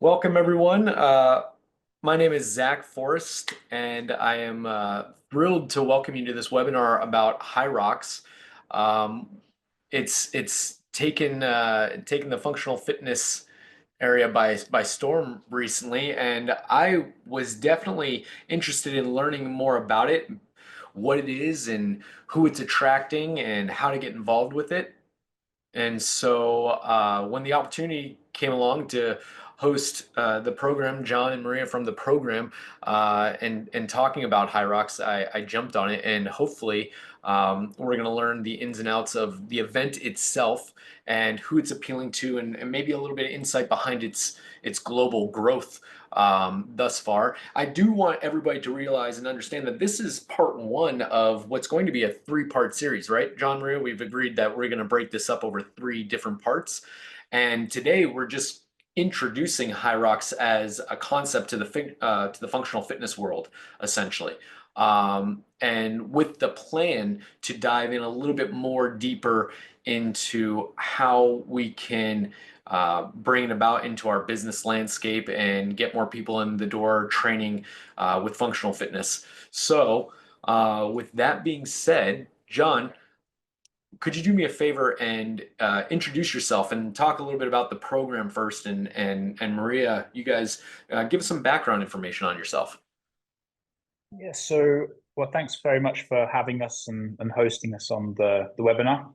Welcome, everyone. My name is Zach Forrest, and I am thrilled to welcome you to this webinar about Hyrox. Um, it's taken the functional fitness area by storm recently, and I was definitely interested in learning more about it, what it is, and who it's attracting, and how to get involved with it. And so when the opportunity came along to host the program, John and Maria from the program, and talking about Hyrox, I jumped on it, and hopefully we're going to learn the ins and outs of the event itself and who it's appealing to, and maybe a little bit of insight behind its global growth thus far. I do want everybody to realize and understand that this is part one of what's going to be a three-part series, right? John, Maria, we've agreed that we're going to break this up over three different parts. And today we're just introducing Hyrox as a concept to the functional fitness world, essentially. And with the plan to dive in a little bit more deeper into how we can bring it about into our business landscape and get more people in the door training with functional fitness. So, with that being said, John, could you do me a favor and introduce yourself and talk a little bit about the program first? And Maria, you guys give us some background information on yourself. Yeah, well, thanks very much for having us and hosting us on the webinar.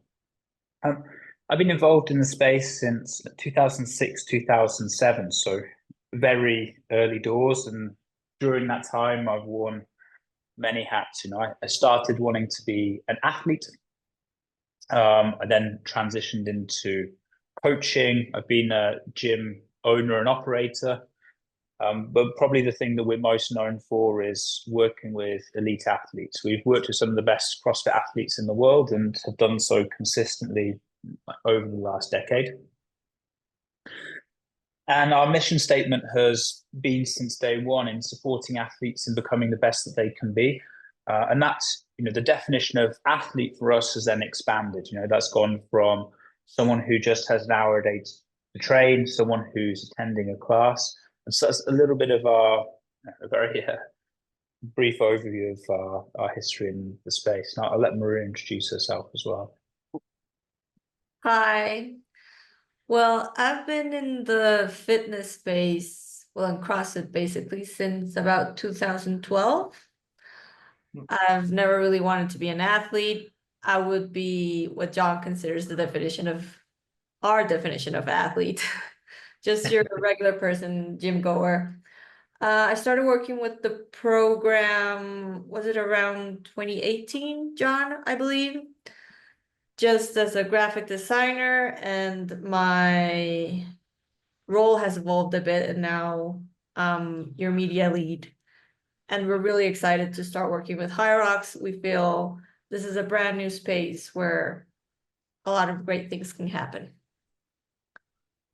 I've been involved in the space since 2006, 2007, so very early doors. And during that time, I've worn many hats. I started wanting to be an athlete. I then transitioned into coaching. I've been a gym owner and operator. But probably the thing that we're most known for is working with elite athletes. We've worked with some of the best CrossFit athletes in the world and have done so consistently over the last decade. And our mission statement has been since day one in supporting athletes in becoming the best that they can be. And that's, the definition of athlete for us has then expanded. That's gone from someone who just has an hour a day to train, someone who's attending a class. And so that's a little bit of a very brief overview of our history in the space. Now I'll let Maria introduce herself as well. Hi. Well, I've been in the fitness space, in CrossFit basically since about 2012. I've never really wanted to be an athlete. I would be what John considers the definition of our definition of athlete, just your regular person, gym goer. I started working with the program, was it around 2018, John, I believe? Just as a graphic designer, and my role has evolved a bit, and now your media lead. And we're really excited to start working with Hyrox. We feel this is a brand new space where a lot of great things can happen.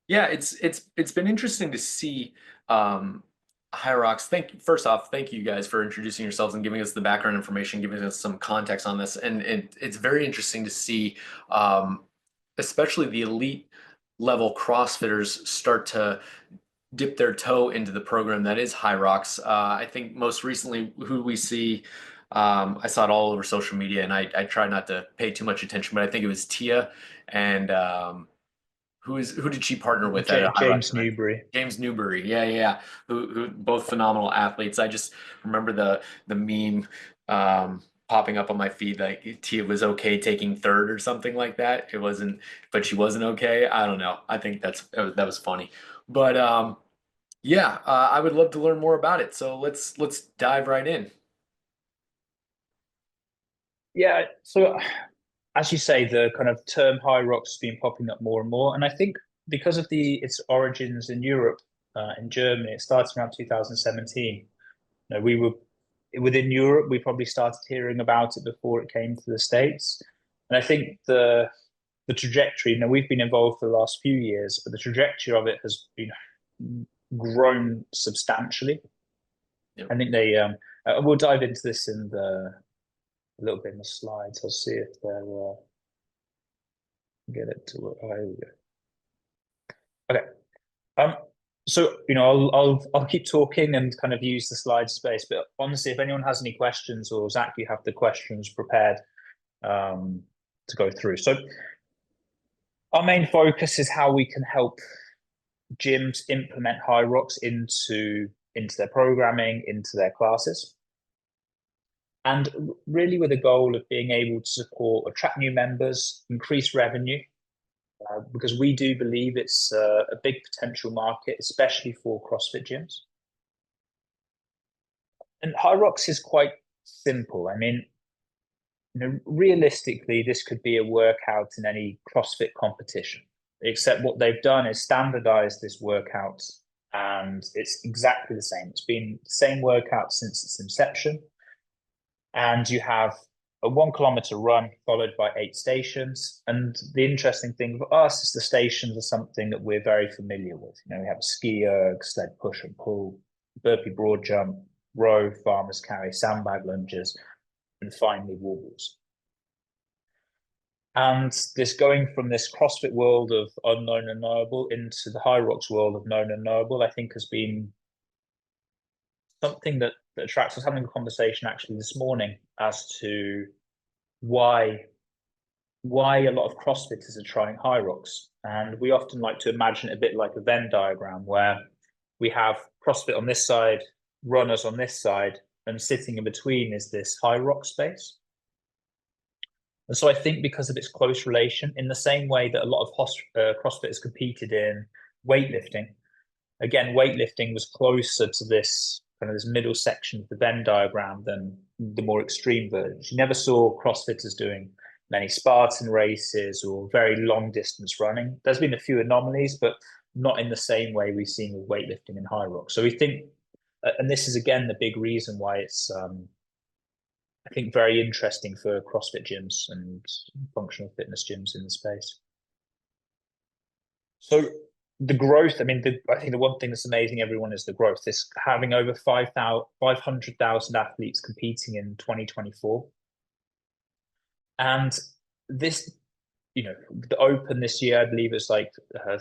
Yeah, it's been interesting to see Hyrox. First off, thank you guys for introducing yourselves and giving us the background information, giving us some context on this. And it's very interesting to see, especially the elite level CrossFitters start to dip their toe into the program that is Hyrox. I think most recently who we see, I saw it all over social media, and I try not to pay too much attention, but I think it was Tia and who did she partner with? James Newbury. James Newbury, yeah. Who both phenomenal athletes. I just remember the meme popping up on my feed, like Tia was okay taking third or something like that. It wasn't, but she wasn't okay. I don't know. I think that was funny. But yeah, I would love to learn more about it. So let's dive right in. Yeah, so as you say, the kind of term Hyrox has been popping up more and more. And I think because of its origins in Europe, in Germany, it started around 2017. We were within Europe, we probably started hearing about it before it came to the States. And I think the trajectory, we've been involved for the last few years, but the trajectory of it has been grown substantially. Yep. I think we'll dive into this in a little bit in the slides. I'll see if they're get it to work. Oh, here we go. Okay. So, I'll keep talking and kind of use the slide space. But honestly, if anyone has any questions, or Zach, you have the questions prepared to go through. So, our main focus is how we can help gyms implement Hyrox into their programming, into their classes, and really with the goal of being able to support, attract new members, increase revenue, because we do believe it's a big potential market, especially for CrossFit gyms. And Hyrox is quite simple. I mean, realistically, this could be a workout in any CrossFit competition, except what they've done is standardized this workout, and it's exactly the same. It's been the same workout since its inception. And you have a 1 kilometer run followed by 8 stations. And the interesting thing for us is the stations are something that we're very familiar with. We have a ski erg, sled push and pull, burpee broad jump, row, farmer's carry, sandbag lunges, and finally wobbles. And this going from this CrossFit world of unknown and knowable into the Hyrox world of known and knowable, I think has been something that attracts us. Having a conversation actually this morning as to why a lot of CrossFitters are trying Hyrox. And we often like to imagine it a bit like a Venn diagram where we have CrossFit on this side, runners on this side, and sitting in between is this Hyrox space. And so I think because of its close relation, in the same way that a lot of CrossFitters competed in weightlifting, again, weightlifting was closer to this kind of this middle section of the Venn diagram than the more extreme versions. You never saw CrossFitters doing many Spartan races or very long distance running. There's been a few anomalies, but not in the same way we've seen with weightlifting and Hyrox. So we think, and this is again the big reason why it's I think very interesting for CrossFit gyms and functional fitness gyms in the space. So the growth, I mean, I think the one thing that's amazing everyone is the growth. This having over 500,000 athletes competing in 2024. And this, the Open this year, I believe it's like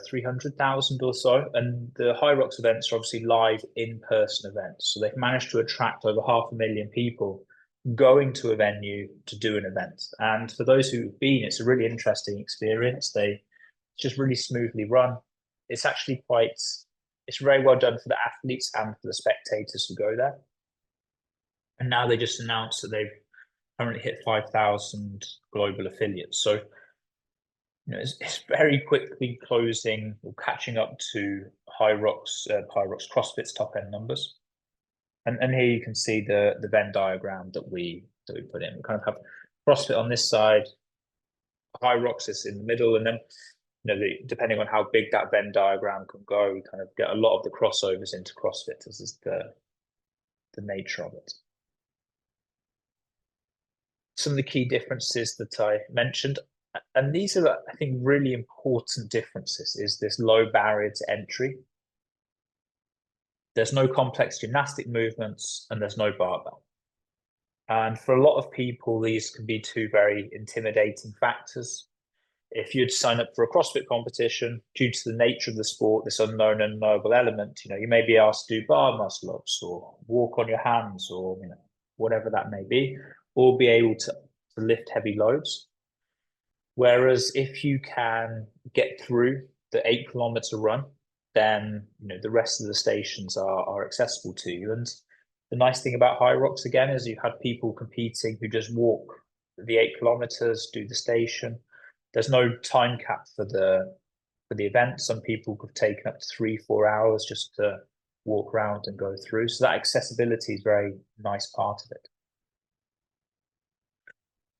300,000 or so. And the Hyrox events are obviously live in-person events. So they've managed to attract over 500,000 people going to a venue to do an event. And for those who've been, it's a really interesting experience. They just really smoothly run. It's actually it's very well done for the athletes and for the spectators who go there. And now they just announced that they've currently hit 5,000 global affiliates. So, it's very quickly closing or catching up to Hyrox CrossFit's top end numbers. And here you can see the Venn diagram that we put in. We kind of have CrossFit on this side, Hyrox is in the middle, and then depending on how big that Venn diagram can go, we kind of get a lot of the crossovers into CrossFit. This is the nature of it. Some of the key differences that I mentioned, and these are, I think, really important differences, is this low barrier to entry. There's no complex gymnastic movements and there's no barbell. And for a lot of people, these can be two very intimidating factors. If you'd sign up for a CrossFit competition, due to the nature of the sport, this unknown and unknowable element, you may be asked to do bar muscle ups or walk on your hands or whatever that may be, or be able to lift heavy loads. Whereas if you can get through the 8 kilometer run, then the rest of the stations are accessible to you. And the nice thing about Hyrox again is you had people competing who just walk the 8 kilometers, do the station. There's no time cap for the event. Some people have taken up to 3-4 hours just to walk around and go through. So that accessibility is a very nice part of it.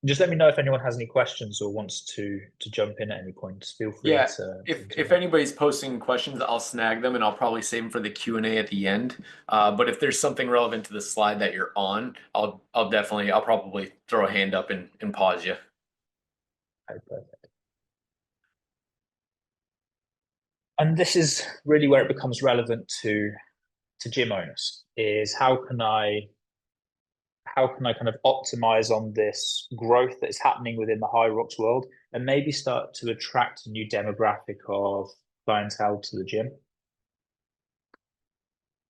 Just let me know if anyone has any questions or wants to jump in at any point. Feel free to. If anybody's posting questions, I'll snag them and I'll probably save them for the Q&A at the end. But if there's something relevant to the slide that you're on, I'll probably throw a hand up and pause you. Okay, perfect. And this is really where it becomes relevant to gym owners, is how can I kind of optimize on this growth that is happening within the Hyrox world and maybe start to attract a new demographic of clientele to the gym.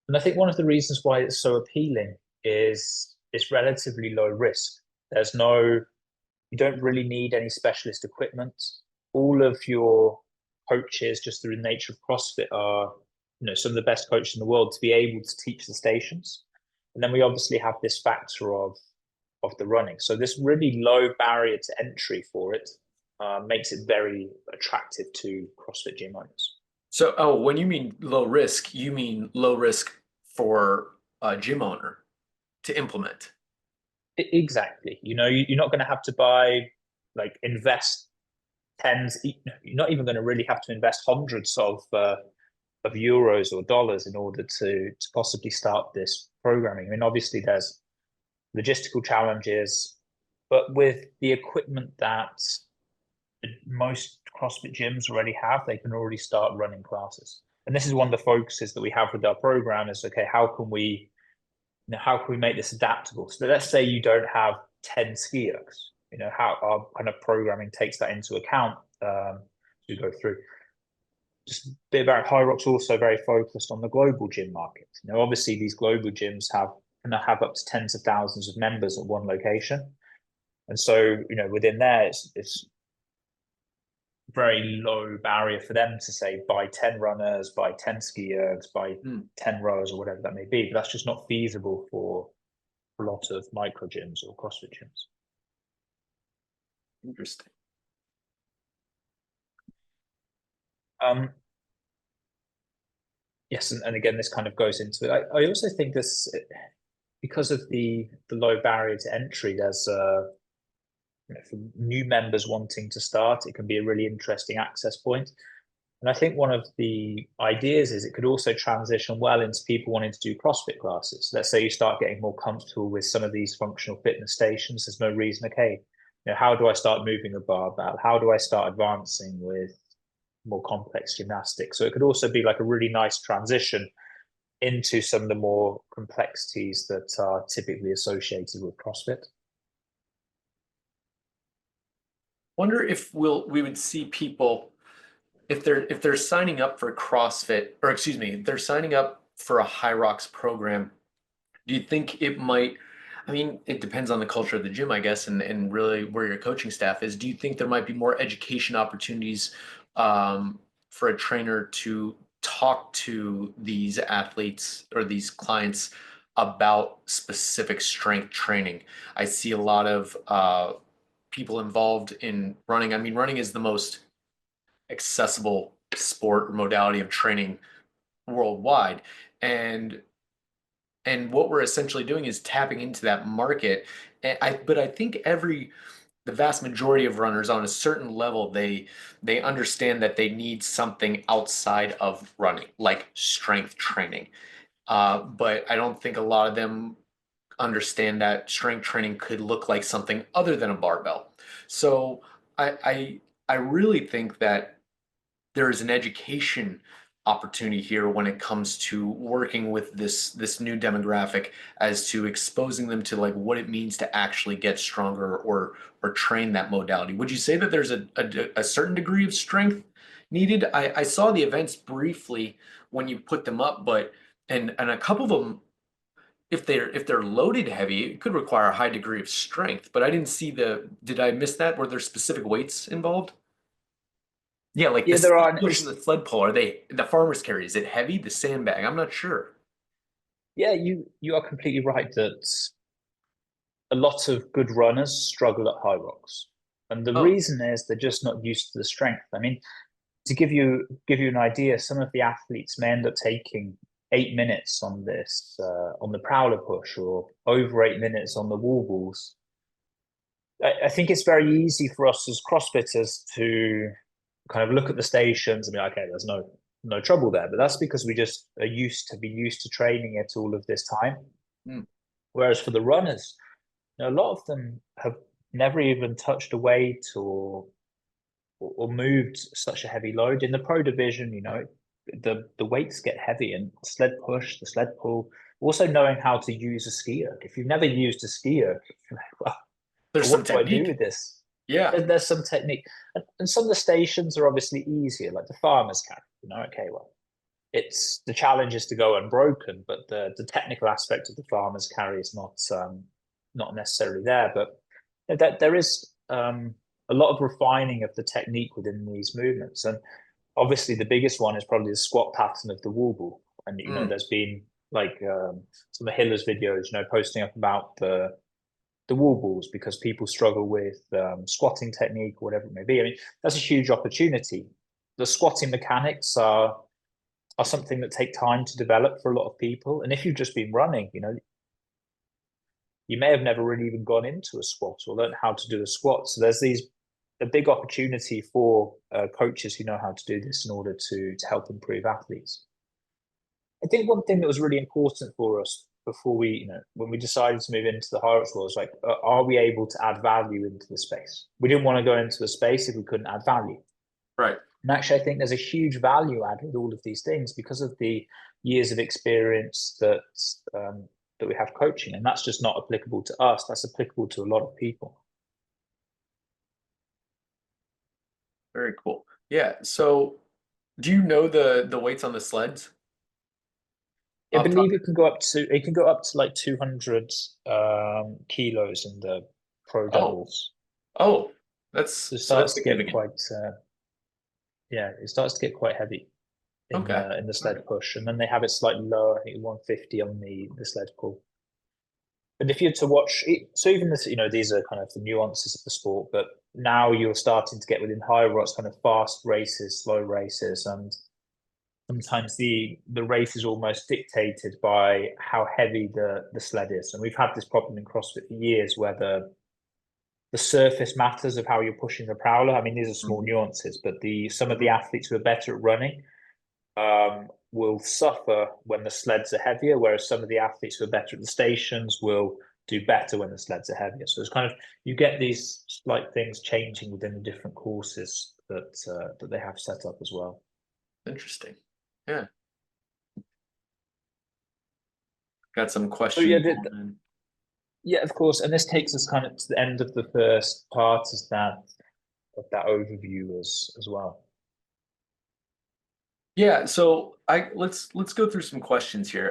And I think one of the reasons why it's so appealing is it's relatively low risk. There's no, you don't really need any specialist equipment. All of your coaches, just through the nature of CrossFit, are some of the best coaches in the world to be able to teach the stations. And then we obviously have this factor of the running. So this really low barrier to entry for it makes it very attractive to CrossFit gym owners. So, oh, when you mean low risk, you mean low risk for a gym owner to implement. Exactly. You're not going to have to invest tens. You're not even going to really have to invest hundreds of euros or dollars in order to possibly start this programming. I mean, obviously there's logistical challenges, but with the equipment that most CrossFit gyms already have, they can already start running classes. And this is one of the focuses that we have with our program is, okay, how can we make this adaptable? So let's say you don't have 10 skiers, how our kind of programming takes that into account to go through. Just a bit about Hyrox, also very focused on the global gym market. Obviously these global gyms have up to tens of thousands of members at one location. And so, within there, it's very low barrier for them to say buy 10 runners, buy 10 ski ergs, buy 10 rowers or whatever that may be. But that's just not feasible for a lot of micro gyms or CrossFit gyms. Interesting. Yes, and again, this kind of goes into it. I also think this, because of the low barrier to entry, there's for new members wanting to start, it can be a really interesting access point. And I think one of the ideas is it could also transition well into people wanting to do CrossFit classes. Let's say you start getting more comfortable with some of these functional fitness stations. There's no reason, okay, how do I start moving a barbell? How do I start advancing with more complex gymnastics? So it could also be like a really nice transition into some of the more complexities that are typically associated with CrossFit. Wonder if we would see people if they're signing up for CrossFit, or excuse me, they're signing up for a Hyrox program. Do you think it might? I mean, it depends on the culture of the gym, I guess, and really where your coaching staff is. Do you think there might be more education opportunities for a trainer to talk to these athletes or these clients about specific strength training? I see a lot of people involved in running. I mean, running is the most accessible sport or modality of training worldwide, and what we're essentially doing is tapping into that market. But I think the vast majority of runners on a certain level, they understand that they need something outside of running, like strength training. But I don't think a lot of them understand that strength training could look like something other than a barbell. So I really think that there is an education opportunity here when it comes to working with this new demographic, as to exposing them to like what it means to actually get stronger or train that modality. Would you say that there's a certain degree of strength needed? I saw the events briefly when you put them up, but and a couple of them, if they're loaded heavy, it could require a high degree of strength. But I didn't see did I miss that? Were there specific weights involved? Yeah, like Yeah, there are. push the sled pull. Are they the farmer's carry? Is it heavy? The sandbag? I'm not sure. Yeah, you are completely right that a lot of good runners struggle at Hyrox, and the Oh, reason is they're just not used to the strength. I mean, to give you an idea, some of the athletes may end up taking 8 minutes on this on the prowler push, or over 8 minutes on the wall balls. I think it's very easy for us as CrossFitters to kind of look at the stations and be like, okay, there's no trouble there. But that's because we just are used to training it all of this time. hmm, Whereas for the runners, a lot of them have never even touched a weight or moved such a heavy load. In the pro division, the weights get heavy, and the sled push, the sled pull, also knowing how to use a skier. If you've never used a skier, you're like, well, there's some what do I do technique. with this? Yeah. There's some technique, and some of the stations are obviously easier, like the farmers camp. Okay, well, it's the challenge is to go unbroken, but the technical aspect of the farmer's carry is not necessarily there. But that there is a lot of refining of the technique within these movements, and obviously the biggest one is probably the squat pattern of the wall ball. And there's been like some of Hiller's videos, posting up about the wall balls because people struggle with squatting technique or whatever it may be. I mean, that's a huge opportunity. The squatting mechanics are something that take time to develop for a lot of people. And if you've just been running, you may have never really even gone into a squat or learned how to do a squat. So there's a big opportunity for coaches who know how to do this in order to help improve athletes. I think one thing that was really important for us before when we decided to move into the Hyrox world was like, are we able to add value into the space? We didn't want to go into a space if we couldn't add value. Right. And actually, I think there's a huge value add with all of these things because of the years of experience that we have coaching. And that's just not applicable to us. That's applicable to a lot of people. Very cool. Yeah. So do you know the weights on the sleds? I believe it can go up to like 200 kilos in the pro doubles. Oh, that's it starts to significant. get quite it starts to get quite heavy in the sled push, and then they have it slightly lower. I think 150 on the sled pull. But if you're to watch, so even this, these are kind of the nuances of the sport. But now you're starting to get within Hyrox kind of fast races, slow races, and sometimes the race is almost dictated by how heavy the sled is. And we've had this problem in CrossFit for years where the surface matters of how you're pushing the prowler. I mean, these are small nuances, but some of the athletes who are better at running will suffer when the sleds are heavier, whereas some of the athletes who are better at the stations will do better when the sleds are heavier. So it's kind of, you get these slight things changing within the different courses that they have set up as well. Interesting. Yeah. Got some questions. So yeah, of course. And this takes us kind of to the end of the first part of that overview as well. Yeah, so let's go through some questions here.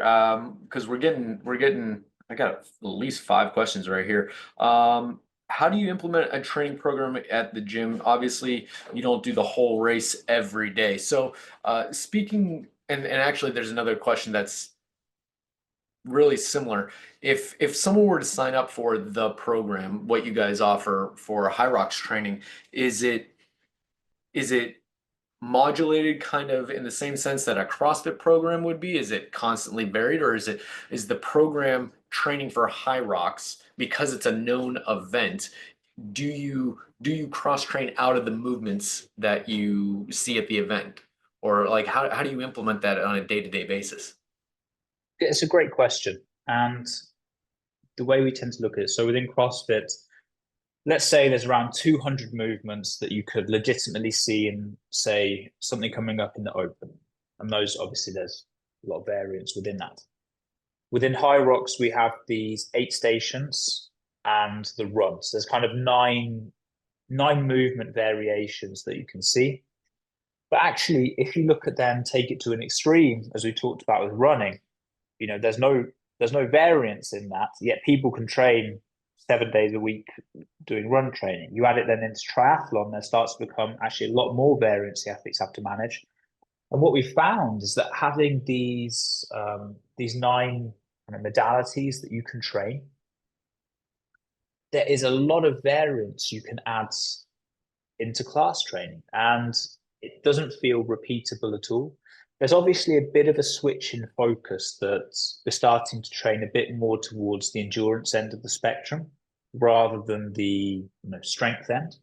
Because we're getting I got at least 5 questions right here. How do you implement a training program at the gym? Obviously, you don't do the whole race every day. So, speaking and actually there's another question that's really similar. If someone were to sign up for the program, what you guys offer for Hyrox training, is it modulated kind of in the same sense that a CrossFit program would be? Is it constantly varied, or is the program training for Hyrox because it's a known event? Do you cross train out of the movements that you see at the event, or like how do you implement that on a day-to-day basis? It's a great question, and the way we tend to look at it. So within CrossFit, let's say there's around 200 movements that you could legitimately see in, say, something coming up in the open. And those, obviously, there's a lot of variance within that. Within Hyrox, we have these 8 stations and the runs. There's kind of nine movement variations that you can see. But actually, if you look at them, take it to an extreme, as we talked about with running, there's no variance in that, yet people can train 7 days a week doing run training. You add it then into triathlon, there starts to become actually a lot more variance the athletes have to manage. And what we found is that having these 9 modalities that you can train, there is a lot of variance you can add into class training, and it doesn't feel repeatable at all. There's obviously a bit of a switch in focus that we're starting to train a bit more towards the endurance end of the spectrum rather than the strength end.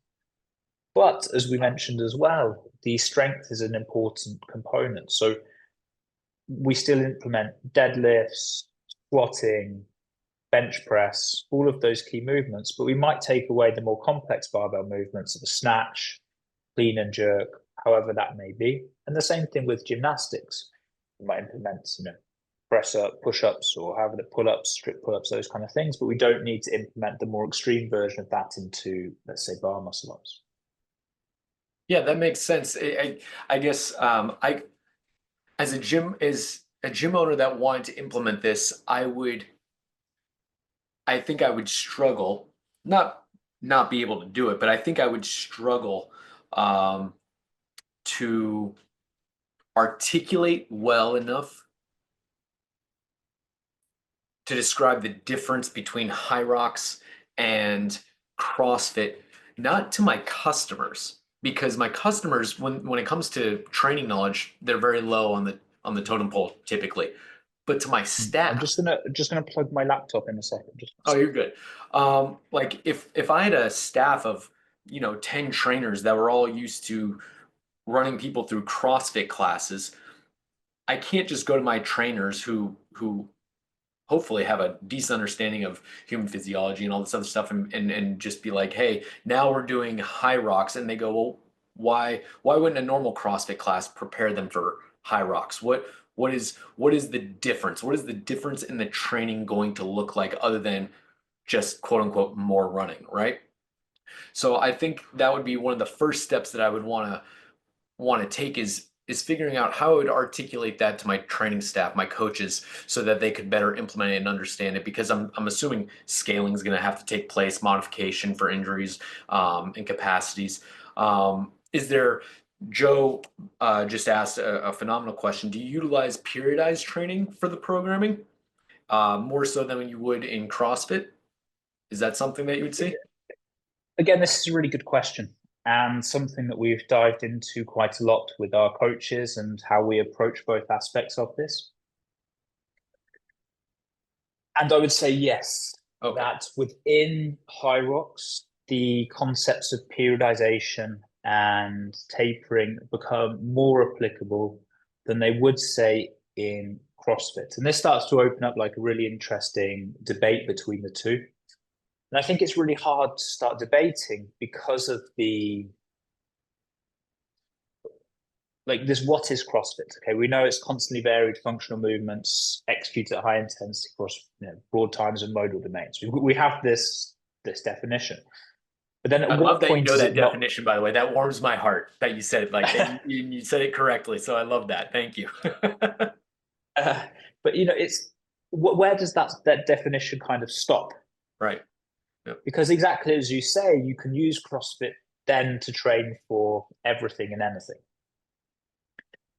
But as we mentioned as well, the strength is an important component. So we still implement deadlifts, squatting, bench press, all of those key movements, but we might take away the more complex barbell movements of a snatch, clean and jerk, however that may be. And the same thing with gymnastics. We might implement, press up, push ups, or however the pull ups, strict pull ups, those kind of things. But we don't need to implement the more extreme version of that into, let's say, bar muscle ups. Yeah, that makes sense. I guess as a gym owner that wanted to implement this, I think I would struggle, not not be able to do it, but I think I would struggle um, to articulate well enough to describe the difference between Hyrox and CrossFit, not to my customers, because my customers, when it comes to training knowledge, they're very low on the totem pole typically. But to my I'm staff, just gonna plug my laptop in a second. Just a oh, second. you're good. Like if I had a staff of 10 trainers that were all used to running people through CrossFit classes, I can't just go to my trainers who hopefully have a decent understanding of human physiology and all this other stuff and just be like, hey, now we're doing high rocks. And they go, well, why wouldn't a normal CrossFit class prepare them for high rocks? What is the difference? What is the difference in the training going to look like other than just quote unquote more running, right? So I think that would be one of the first steps that I would want to take is figuring out how I would articulate that to my training staff, my coaches, so that they could better implement it and understand it. Because I'm assuming scaling is going to have to take place, modification for injuries and capacities. Is there Joe just asked a phenomenal question. Do you utilize periodized training for the programming more so than you would in CrossFit? Is that something that you would see? Again, this is a really good question and something that we've dived into quite a lot with our coaches and how we approach both aspects of this. And I would say yes, Okay. that within Hyrox, the concepts of periodization and tapering become more applicable than they would say in CrossFit. And this starts to open up like a really interesting debate between the two. And I think it's really hard to start debating because of the like this what is CrossFit? Okay, we know it's constantly varied functional movements executed at high intensity across broad times and modal domains. We have this definition. But then I at love what that you point know is that it not definition, by the way. That warms my heart that you said it like that. You said it correctly. So I love that. Thank you. uh, but it's where does that definition kind of stop? Right. Yep. Because exactly as you say, you can use CrossFit then to train for everything and anything.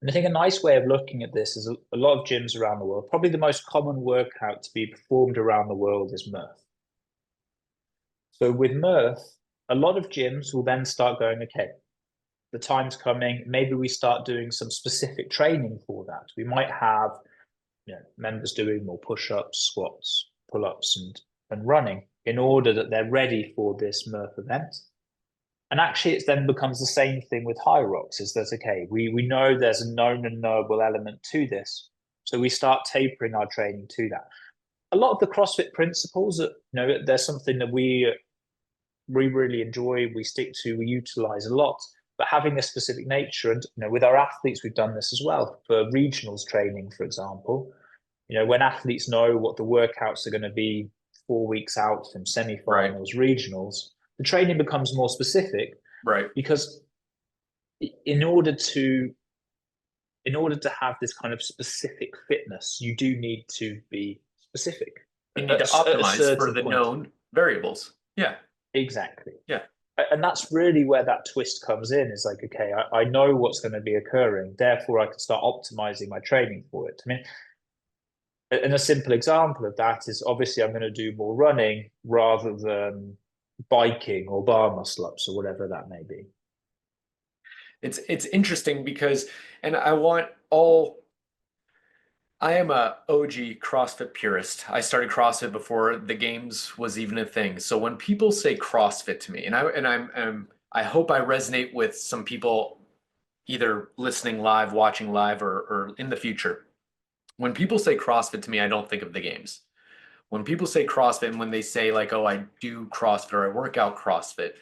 And I think a nice way of looking at this is a lot of gyms around the world. Probably the most common workout to be performed around the world is mirth. So with mirth, a lot of gyms will then start going, okay, the time's coming. Maybe we start doing some specific training for that. We might have members doing more push-ups, squats, pull-ups, and running in order that they're ready for this mirth event. And actually, it then becomes the same thing with Hyrox. Is that okay? We know there's a known and knowable element to this, so we start tapering our training to that. A lot of the CrossFit principles, there's something that we really enjoy, we stick to, we utilize a lot. But having a specific nature, and with our athletes, we've done this as well for regionals training, for example. When athletes know what the workouts are going to be 4 weeks out from Right. semi-finals, regionals, the training becomes more specific Right. because in order to have this kind of specific fitness, you do need to be specific You at need to at a optimize for certain the point. known variables. Yeah. Exactly. Yeah. And that's really where that twist comes in. Is like, okay, I know what's going to be occurring, therefore I can start optimizing my training for it. I mean, and a simple example of that is obviously I'm going to do more running rather than biking or bar muscle ups or whatever that may be. It's interesting because, and I am a OG CrossFit purist. I started CrossFit before the games was even a thing. So when people say CrossFit to me, I hope I resonate with some people either listening live, watching live, or in the future. When people say CrossFit to me, I don't think of the games. When people say CrossFit and when they say like, oh, I do CrossFit or I work out CrossFit,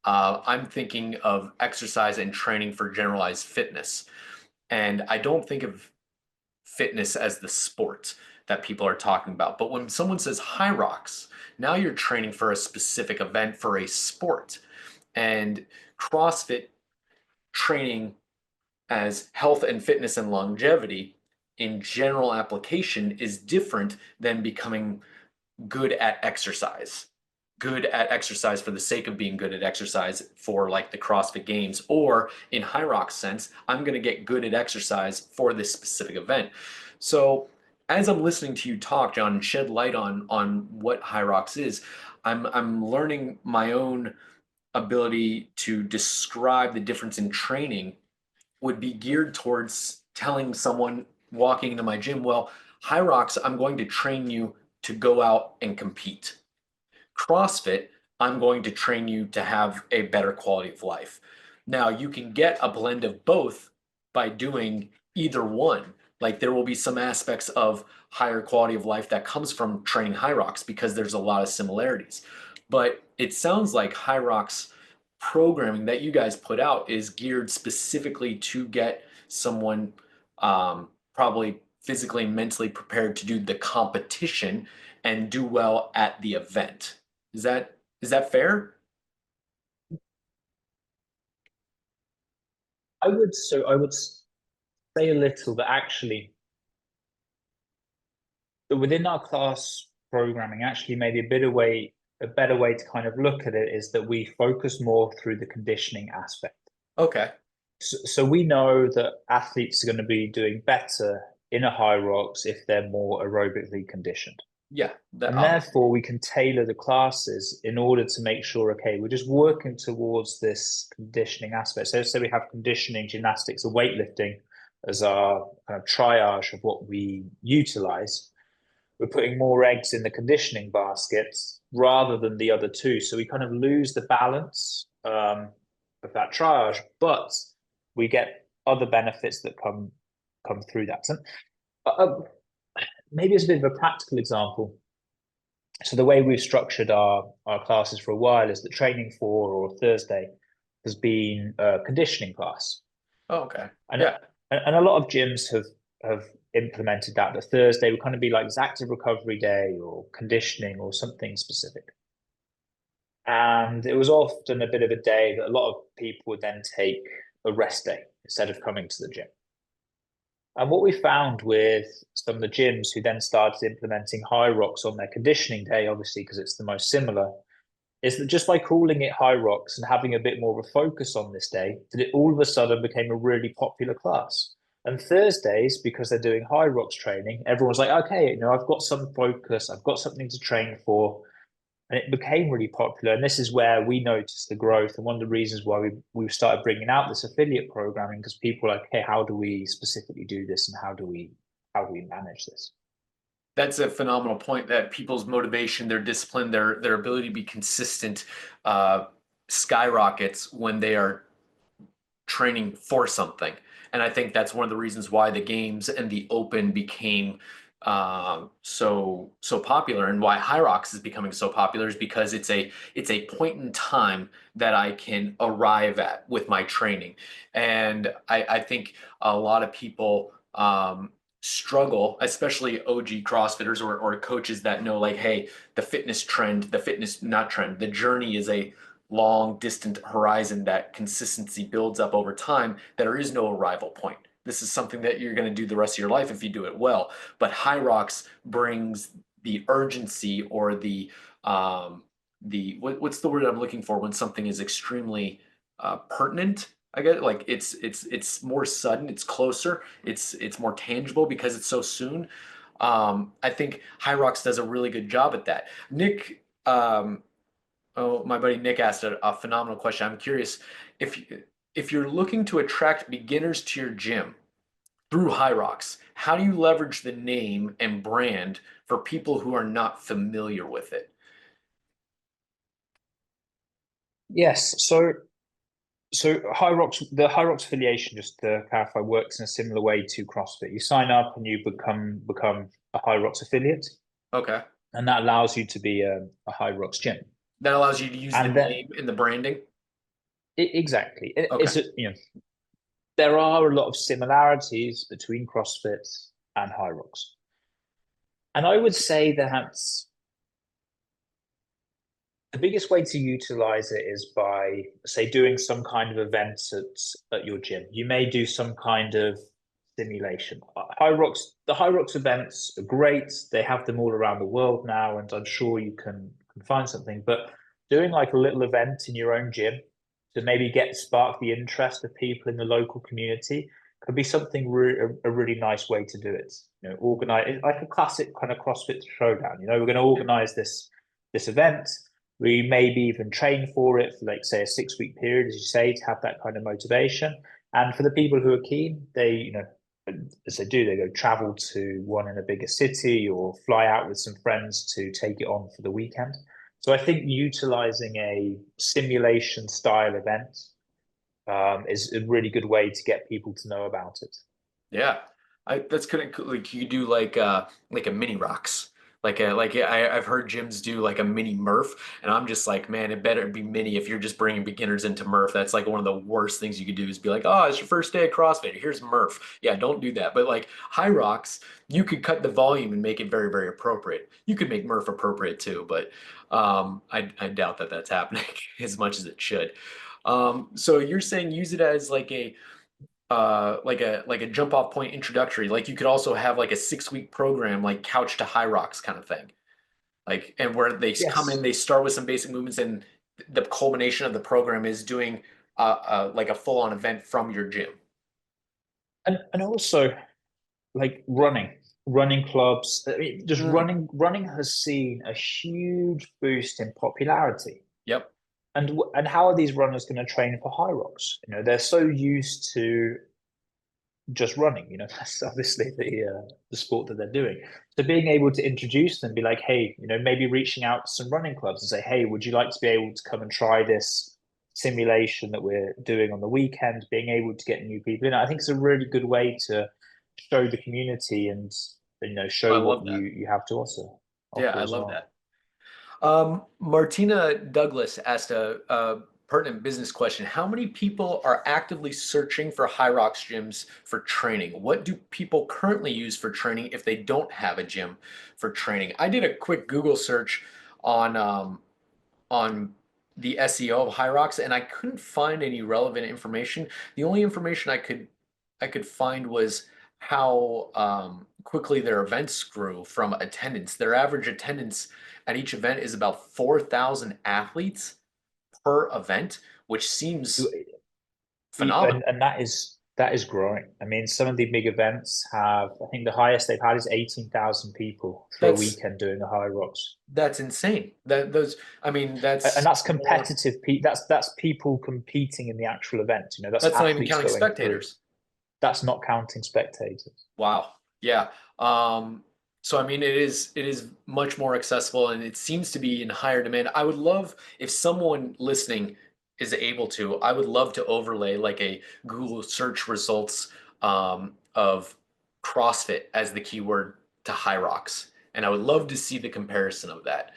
I'm thinking of exercise and training for generalized fitness. And I don't think of fitness as the sport that people are talking about. But when someone says high rocks, now you're training for a specific event for a sport. And CrossFit training as health and fitness and longevity in general application is different than becoming good at exercise. Good at exercise for the sake of being good at exercise for like the CrossFit Games, or in Hyrox sense, I'm going to get good at exercise for this specific event. So as I'm listening to you talk, John, and shed light on what Hyrox is, I'm learning my own ability to describe the difference in training would be geared towards telling someone walking into my gym, well, Hyrox, I'm going to train you to go out and compete. CrossFit, I'm going to train you to have a better quality of life. Now, you can get a blend of both by doing either one. Like there will be some aspects of higher quality of life that comes from training Hyrox because there's a lot of similarities. But it sounds like Hyrox programming that you guys put out is geared specifically to get someone probably physically and mentally prepared to do the competition and do well at the event. Is that fair? I would say a little that actually within our class programming, actually maybe a better way to kind of look at it is that we focus more through the conditioning aspect. Okay. So we know that athletes are going to be doing better in a Hyrox if they're more aerobically conditioned. Yeah, that And therefore, we can tailor the classes in order to make sure, okay, we're just working towards this conditioning aspect. So we have conditioning, gymnastics, and weightlifting as our kind of triage of what we utilize. We're putting more eggs in the conditioning baskets rather than the other two. So we kind of lose the balance of that triage, but we get other benefits that come through that. So, maybe as a bit of a practical example, so the way we've structured our classes for a while is that training 4 or Thursday has been a conditioning class. Oh, okay. And Yeah. and a lot of gyms have implemented that. The Thursday would kind of be like this active recovery day or conditioning or something specific. And it was often a bit of a day that a lot of people would then take a rest day instead of coming to the gym. And what we found with some of the gyms who then started implementing Hyrox on their conditioning day, obviously because it's the most similar, is that just by calling it Hyrox and having a bit more of a focus on this day, that it all of a sudden became a really popular class. And Thursdays, because they're doing Hyrox training, everyone's like, okay, I've got some focus, I've got something to train for. And it became really popular. And this is where we noticed the growth. And one of the reasons why we've started bringing out this affiliate programming, because people are like, hey, how do we specifically do this? And how do we manage this? That's a phenomenal point that people's motivation, their discipline, their ability to be consistent skyrockets when they are training for something. And I think that's one of the reasons why the games and the open became so popular, and why Hyrox is becoming so popular is because it's a point in time that I can arrive at with my training. And I think a lot of people struggle, especially OG CrossFitters or coaches that know, like, hey, the fitness trend, the fitness not trend, the journey is a long distant horizon that consistency builds up over time, that there is no arrival point. This is something that you're going to do the rest of your life if you do it well. But Hyrox brings the urgency, or what's the word I'm looking for when something is extremely pertinent. I get it. Like it's more sudden, it's closer, it's more tangible because it's so soon. I think Hyrox does a really good job at that. Nick, oh, my buddy Nick asked a phenomenal question. I'm curious if if you're looking to attract beginners to your gym through Hyrox, how do you leverage the name and brand for people who are not familiar with it? Yes. So the Hyrox affiliation, just to clarify, works in a similar way to CrossFit. You sign up and you become a Hyrox affiliate, Okay. and that allows you to be a Hyrox gym. That allows you to use the And then name and the branding. exactly, Okay. it's there are a lot of similarities between CrossFit and Hyrox, and I would say that The biggest way to utilize it is by, say, doing some kind of event at your gym. You may do some kind of simulation. The Hyrox events are great. They have them all around the world now, and I'm sure you can find something. But doing like a little event in your own gym to maybe spark the interest of people in the local community could be something a really nice way to do it. You know, organize like a classic kind of CrossFit showdown. You know, we're going to organize this event. We maybe even train for it for, like, say, a 6 week period, as you say, to have that kind of motivation. And for the people who are keen, as they do, they go travel to one in a bigger city or fly out with some friends to take it on for the weekend. So I think utilizing a simulation style event is a really good way to get people to know about it. Yeah, that's kind of cool. Like you do like a mini rocks. I've heard gyms do like a mini Murph, and I'm just like, man, it better be mini if you're just bringing beginners into Murph. That's like one of the worst things you could do is be like, oh, it's your first day at CrossFit. Here's Murph. Yeah, don't do that. But like high rocks, you could cut the volume and make it very, very appropriate. You could make Murph appropriate too, but I doubt that that's happening as much as it should. So you're saying use it as like a jump off point introductory. Like you could also have like a 6 week program, like couch to high rocks kind of thing. Like, and where they come in, Yes. they start with some basic movements, and the culmination of the program is doing like a full on event from your gym. And also like running clubs. I mean, just Mm. running has seen a huge boost in popularity. Yep. And how are these runners going to train for Hyrox? You know, they're so used to just running. You know, that's obviously the sport that they're doing. So being able to introduce them, be like, hey, you know, maybe reaching out to some running clubs and say, hey, would you like to be able to come and try this simulation that we're doing on the weekend? Being able to get new people in, I think it's a really good way to show the community and, I show what love that. you have to Yeah, offer I as love well. that. Martina Douglas asked a pertinent business question. How many people are actively searching for Hyrox gyms for training? What do people currently use for training if they don't have a gym for training? I did a quick Google search on on the SEO of Hyrox, and I couldn't find any relevant information. The only information I could find was how quickly their events grew from attendance. Their average attendance at each event is about 4,000 athletes per event, which seems phenomenal. And that is growing. I mean, some of the big events have, I think the highest they've had is 18,000 people for a That's weekend doing a high rocks. that's insane. I mean, And that's that's more. competitive. That's people competing in the actual event. You know, that's That's not even athletes counting going through. spectators. That's not counting spectators. Wow. Yeah. So I mean, it is much more accessible, and it seems to be in higher demand. I would love if someone listening is able to. I would love to overlay like a Google search results of CrossFit as the keyword to Hyrox, and I would love to see the comparison of that.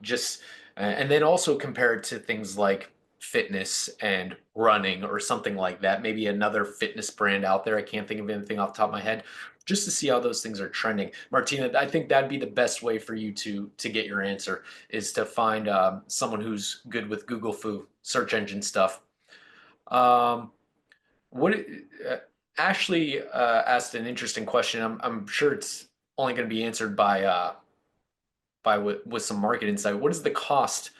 Just and then also compare it to things like fitness and running or something like that. Maybe another fitness brand out there. I can't think of anything off the top of my head. Just to see how those things are trending. Martina, I think that'd be the best way for you to get your answer is to find someone who's good with Google Foo search engine stuff. Um, what Ashley asked an interesting question. I'm sure it's only going to be answered by with some market insight. What is the cost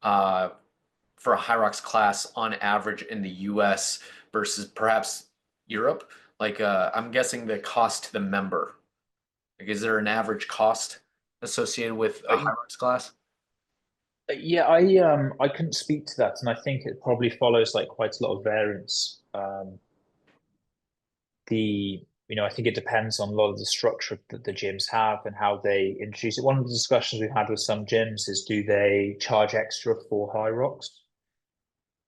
uh, for a Hyrox class on average in the US versus perhaps Europe? Like, I'm guessing the cost to the member. Like, is there an average cost associated with a But Hyrox class? yeah, I couldn't speak to that, and I think it probably follows like quite a lot of variance. I think it depends on a lot of the structure that the gyms have and how they introduce it. One of the discussions we've had with some gyms is, do they charge extra for high rocks?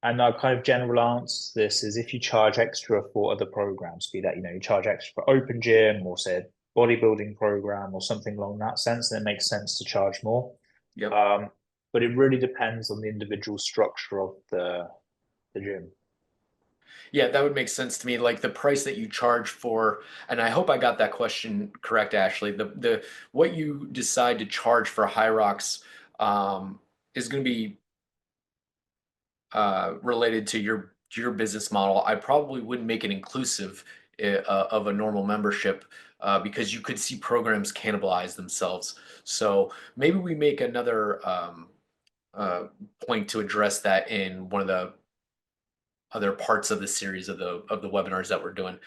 And our kind of general answer to this is, if you charge extra for other programs, be that, you charge extra for open gym or say a bodybuilding program or something along that sense, then it makes sense to charge more. Yep. Um, but it really depends on the individual structure of the gym. Yeah, that would make sense to me. Like the price that you charge for, and I hope I got that question correct, Ashley. The what you decide to charge for Hyrox, um, is going to be related to your business model, I probably wouldn't make it inclusive of a normal membership because you could see programs cannibalize themselves. So maybe we make another uh, point to address that in one of the other parts of the series of the webinars that we're doing.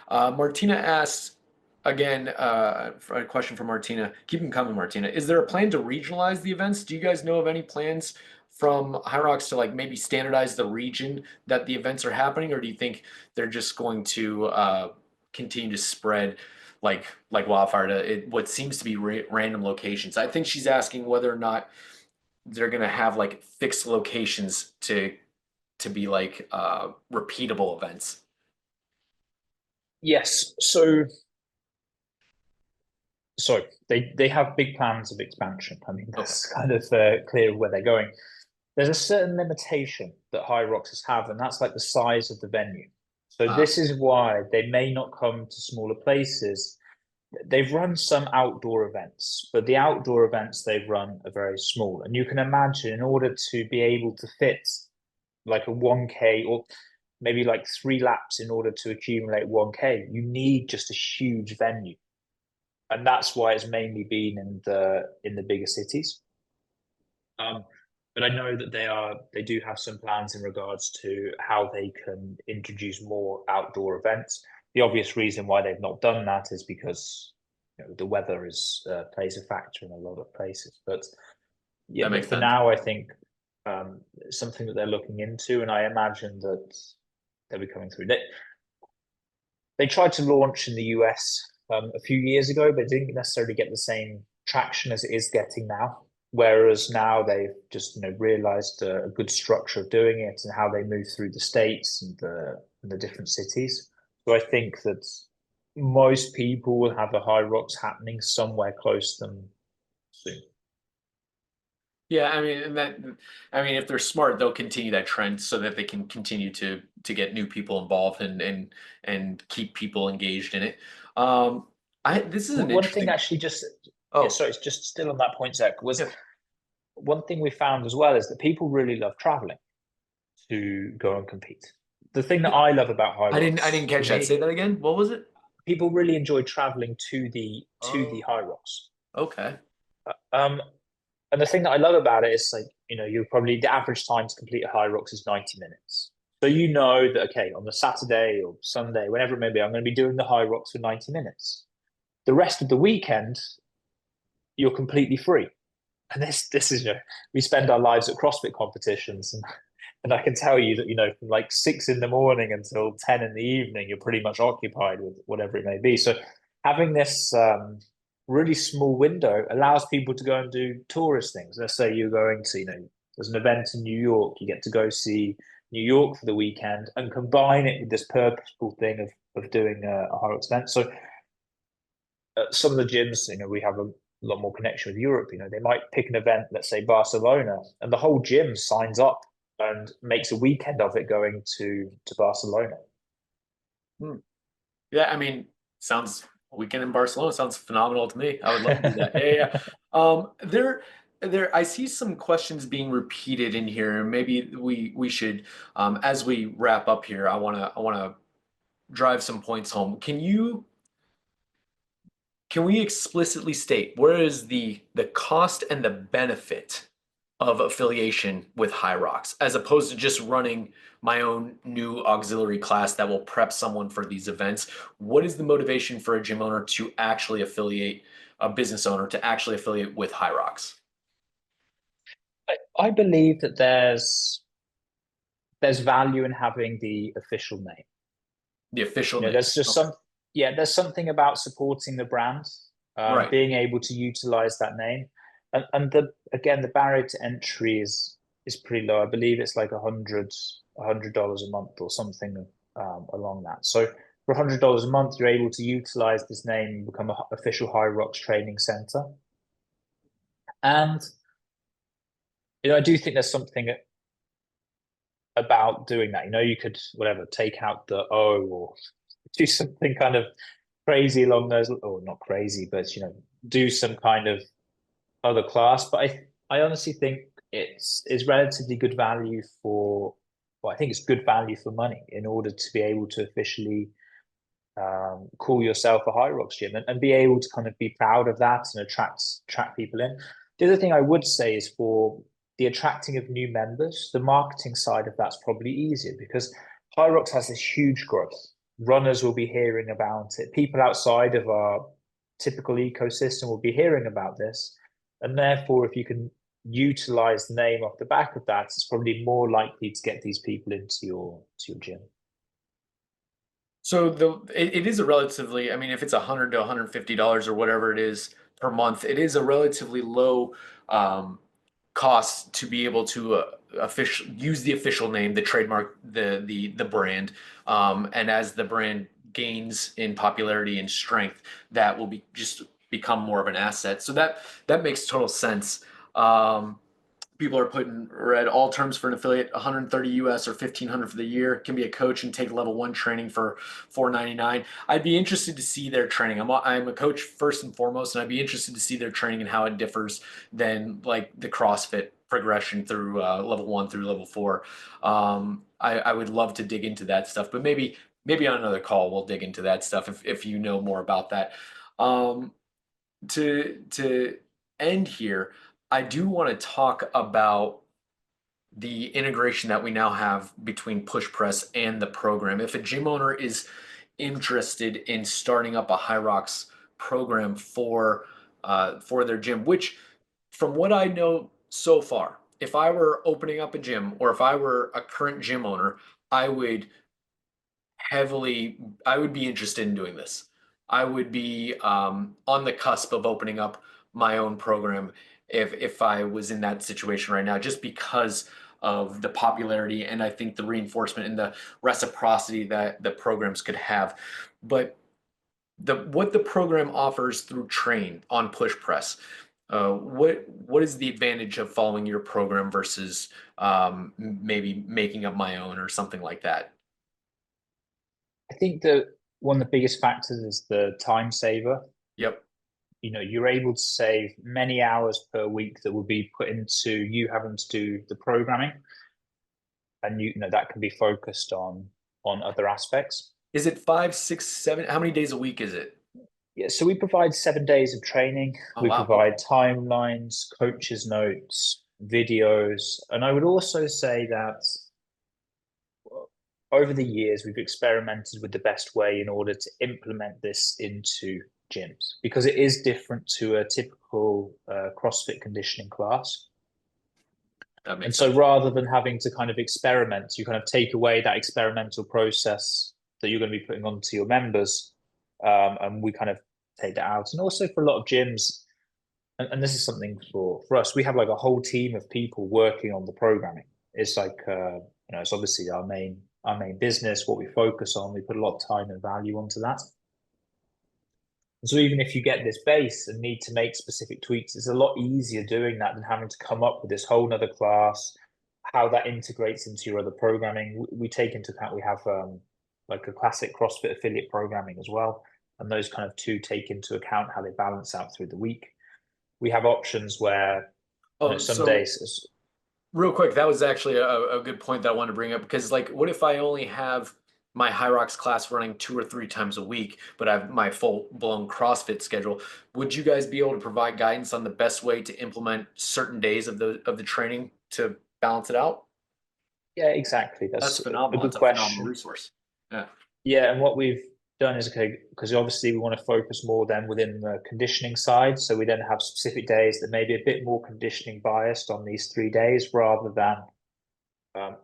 Martina asks again, a question from Martina. Keep them coming, Martina. Is there a plan to regionalize the events? Do you guys know of any plans from Hyrox to like maybe standardize the region that the events are happening, or do you think they're just going to continue to spread like wildfire to what seems to be random locations? I think she's asking whether or not they're going to have like fixed locations to be like repeatable events. Yes. So they have big plans of expansion. I mean, Okay. that's kind of clear where they're going. There's a certain limitation that Hyroxes have, and that's like the size of the venue. So this is why they may not come to smaller places. They've run some outdoor events, but the outdoor events they've run are very small. And you can imagine, in order to be able to fit like a 1K or maybe like 3 laps in order to accumulate 1K, you need just a huge venue. And that's why it's mainly been in the bigger cities. But I know that they do have some plans in regards to how they can introduce more outdoor events. The obvious reason why they've not done that is because the weather is plays a factor in a lot of places. But yeah, That but makes for sense. now, I think something that they're looking into, and I imagine that they'll be coming through. They tried to launch in the US a few years ago, but didn't necessarily get the same traction as it is getting now. Whereas now they've just realized a good structure of doing it and how they move through the states and the different cities. So I think that most people will have a Hyrox happening somewhere close to them soon. Yeah, I mean, if they're smart, they'll continue that trend so that they can continue to get new people involved and keep people engaged in it. This is an One thing interesting. actually, just yeah, Oh, sorry, it's just still on that point, Zach, was yes. one thing we found as well is that people really love traveling to go and compete. The thing that I love about I didn't Hyrox, for catch that. Say me, that again. What was it? people really enjoy traveling to the Oh, Hyrox. okay. Um, and the thing that I love about it is like, you're probably the average time to complete a Hyrox is 90 minutes. So you know that okay, on the Saturday or Sunday, whenever it may be, I'm going to be doing the Hyrox for 90 minutes. The rest of the weekend, you're completely free. And this is we spend our lives at CrossFit competitions, and I can tell you that from like 6 in the morning until 10 in the evening, you're pretty much occupied with whatever it may be. So having this really small window allows people to go and do tourist things. Let's say you're going to there's an event in New York, you get to go see New York for the weekend and combine it with this purposeful thing of doing a higher expense. So some of the gyms, we have a lot more connection with Europe. They might pick an event, let's say Barcelona, and the whole gym signs up and makes a weekend of it going to Barcelona. Hmm. Yeah, I mean, sounds a weekend in Barcelona sounds phenomenal to me. I would love to do that. Yeah, yeah, yeah. I see some questions being repeated in here. Maybe we should, as we wrap up here, I wanna drive some points home. Can we explicitly state where is the cost and the benefit of affiliation with Hyrox as opposed to just running my own new auxiliary class that will prep someone for these events? What is the motivation for a gym owner to actually affiliate, a business owner to actually affiliate with Hyrox? I believe that there's value in having the official name. The official name. There's just Okay. there's something about supporting the brand, Right. being able to utilize that name, and the barrier to entry is pretty low. I believe it's like $100 a month or something along that. So for $100 a month, you're able to utilize this name and become an official Hyrox training center. And I do think there's something about doing that. You could whatever take out the O or do something kind of crazy along those, or not crazy, but do some kind of other class. But I honestly think it's relatively good value for, well, I think it's good value for money in order to be able to officially call yourself a Hyrox gym and be able to kind of be proud of that and attract people in. The other thing I would say is for the attracting of new members, the marketing side of that's probably easier because Hyrox has this huge growth. Runners will be hearing about it. People outside of our typical ecosystem will be hearing about this. And therefore, if you can utilize the name off the back of that, it's probably more likely to get these people into your gym. So it is a relatively, I mean, if it's $100 to $150 or whatever it is per month, it is a relatively low cost to be able to use the official name, the trademark, the brand, and as the brand gains in popularity and strength, that will be just become more of an asset. So that makes total sense. People are putting read all terms for an affiliate 130 US or 1500 for the year. Can be a coach and take level 1 training for 499. I'd be interested to see their training. I'm a coach first and foremost, and I'd be interested to see their training and how it differs than like the CrossFit progression through level 1 through level 4. I would love to dig into that stuff, but maybe on another call we'll dig into that stuff if you know more about that. To end here, I do want to talk about the integration that we now have between push press and the program. If a gym owner is interested in starting up a Hyrox program for their gym, which from what I know so far, if I were opening up a gym or if I were a current gym owner, I would I would be interested in doing this. I would be on the cusp of opening up my own program if I was in that situation right now, just because of the popularity and I think the reinforcement and the reciprocity that the programs could have. But what the program offers through Train on push press, what is the advantage of following your program versus maybe making up my own or something like that? I think that one of the biggest factors is the time saver. Yep. You're able to save many hours per week that will be put into you having to do the programming, and that can be focused on other aspects. Is it 5, 6, 7? How many days a week is it? Yeah, so we provide 7 days of training. Oh We wow. Okay. provide timelines, coaches' notes, videos, and I would also say that over the years we've experimented with the best way in order to implement this into gyms because it is different to a typical CrossFit conditioning class. That And makes so sense. rather than having to kind of experiment, you kind of take away that experimental process that you're going to be putting onto your members. And we kind of take that out. And also for a lot of gyms, and this is something for us, we have like a whole team of people working on the programming. It's like, it's obviously our main business, what we focus on. We put a lot of time and value onto that. So even if you get this base and need to make specific tweaks, it's a lot easier doing that than having to come up with this whole nother class, how that integrates into your other programming. We take into account, we have like a classic CrossFit affiliate programming as well. And those kind of two take into account how they balance out through the week. We have options where some So days. real quick, that was actually a good point that I wanted to bring up because like what if I only have my Hyrox class running 2 or 3 times a week, but I have my full blown CrossFit schedule? Would you guys be able to provide guidance on the best way to implement certain days of the training to balance it out? Yeah, exactly. That's That's a phenomenal. good That's a phenomenal question. resource. Yeah. Yeah, and what we've done is okay, because obviously we want to focus more then within the conditioning side. So we then have specific days that may be a bit more conditioning biased on these 3 days rather than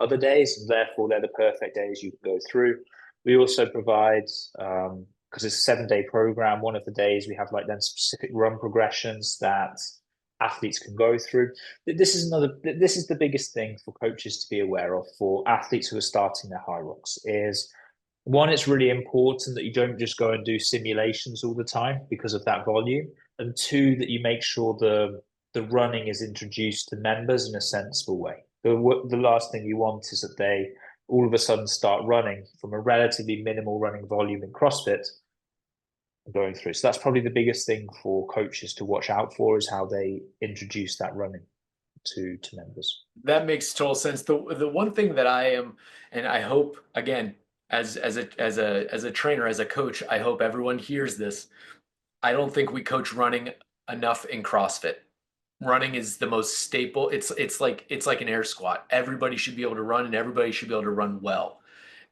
other days, and therefore they're the perfect days you can go through. We also provide, because it's a 7 day program, one of the days we have like then specific run progressions that athletes can go through. This is the biggest thing for coaches to be aware of for athletes who are starting their Hyrox is one, it's really important that you don't just go and do simulations all the time because of that volume. And two, that you make sure the running is introduced to members in a sensible way. The last thing you want is that they all of a sudden start running from a relatively minimal running volume in CrossFit going through. So that's probably the biggest thing for coaches to watch out for is how they introduce that running. to members. That makes total sense. The one thing that I am, and I hope again, as a trainer, as a coach, I hope everyone hears this. I don't think we coach running enough in CrossFit. Running is the most staple. It's like an air squat. Everybody should be able to run, and everybody should be able to run well.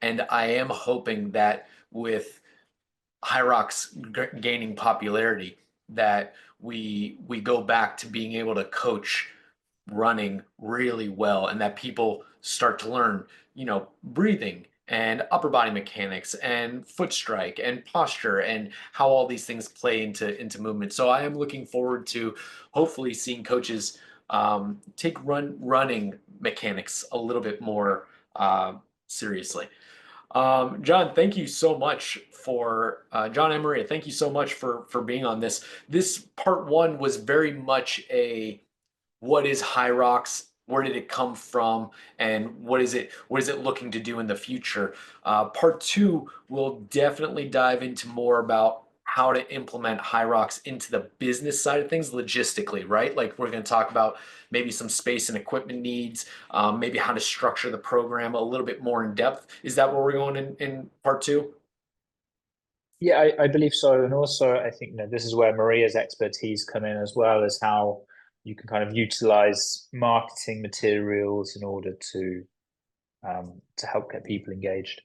And I am hoping that with Hyrox gaining popularity, that we go back to being able to coach running really well, and that people start to learn, breathing and upper body mechanics and foot strike and posture and how all these things play into movement. So I am looking forward to hopefully seeing coaches take running mechanics a little bit more seriously. John, thank you so much for John and Maria. Thank you so much for being on this. This part one was very much a what is Hyrox? Where did it come from? And what is it looking to do in the future? Part two will definitely dive into more about how to implement Hyrox into the business side of things logistically, right? Like we're going to talk about maybe some space and equipment needs, maybe how to structure the program a little bit more in depth. Is that where we're going in part two? Yeah, I believe so. And also, I think this is where Maria's expertise come in as well, as how you can kind of utilize marketing materials in order to help get people engaged.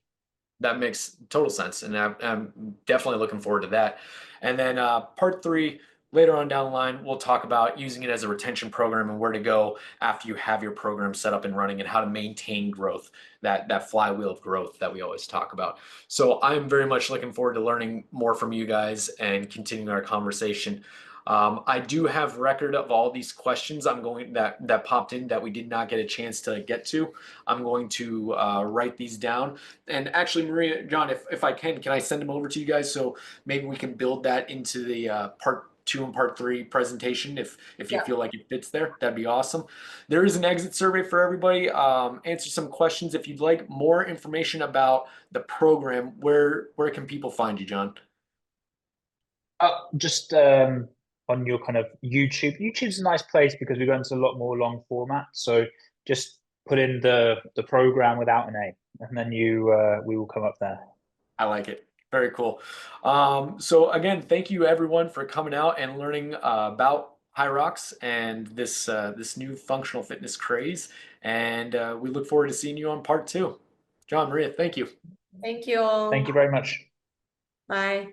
That makes total sense, and I'm definitely looking forward to that. And then part three, later on down the line, we'll talk about using it as a retention program and where to go after you have your program set up and running, and how to maintain growth, that flywheel of growth that we always talk about. So I'm very much looking forward to learning more from you guys and continuing our conversation. I do have record of all these questions that popped in that we did not get a chance to get to. I'm going to write these down. And actually, Maria, John, if I can I send them over to you guys so maybe we can build that into the part two and part three presentation if you Yeah. feel like it fits there. That'd be awesome. There is an exit survey for everybody. Answer some questions if you'd like more information about the program. Where can people find you, John? Just on your kind of YouTube. YouTube's a nice place because we go into a lot more long format. So just put in the program without an A, and then we will come up there. I like it. Very cool. So again, thank you everyone for coming out and learning about Hyrox and this new functional fitness craze. And we look forward to seeing you on part two. John, Maria, thank you. Thank you Thank all. you very much. Bye.